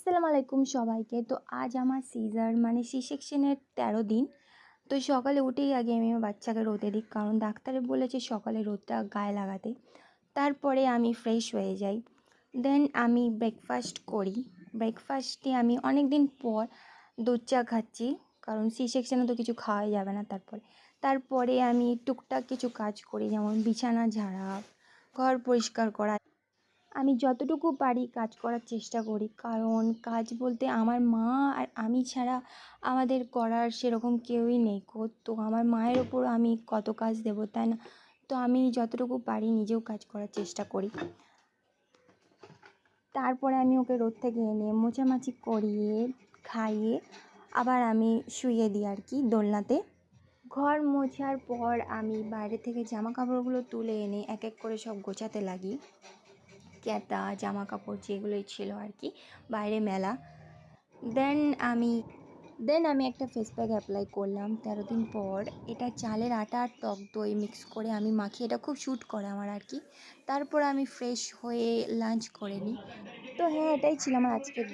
আসসালামু আলাইকুম সবাইকে। তো আজ আমার সিজার মানে সি সেকশনের ১৩ দিন। তো সকালে উঠেই আগে আমি আমার বাচ্চাকে রোদে দিই, কারণ ডাক্তারে বলেছে সকালে রোদটা গায়ে লাগাতে। তারপরে আমি ফ্রেশ হয়ে যাই। দেন আমি ব্রেকফাস্ট করি। ব্রেকফাস্টে আমি অনেক দিন পর দুধ চা খাচ্ছি, কারণ সি সেকশনে তো কিছু খাওয়াই যাবে না। তারপরে আমি টুকটাক কিছু কাজ করি, যেমন বিছানা ঝাড়া, ঘর পরিষ্কার করা। আমি যতটুকু পারি কাজ করার চেষ্টা করি, কারণ কাজ বলতে আমার মা আর আমি ছাড়া আমাদের করার সেরকম কেউই নেই। তো আমার মায়ের ওপর আমি কত কাজ দেবো, তাই না? তো আমি যতটুকু পারি নিজেও কাজ করার চেষ্টা করি। তারপরে আমি ওকে রোদ থেকে এনে মোছামাছি করিয়ে খাইয়ে আবার আমি শুইয়ে দিই আর কি দোলনাতে। ঘর মোছার পর আমি বাইরে থেকে জামা কাপড়গুলো তুলে এনে এক এক করে সব গোছাতে লাগি। ক্যাতা জামা কাপড় যেগুলোই ছিল আর কি বাইরে মেলা। দেন আমি একটা ফেস প্যাক অ্যাপ্লাই করলাম ১৩ দিন পর। এটা চালের আটা আর টক দই মিক্স করে আমি মাখি, এটা খুব শ্যুট করে আমার আর কি। তারপর আমি ফ্রেশ হয়ে লাঞ্চ করে নিই। তো হ্যাঁ, এটাই ছিল আমার আজকের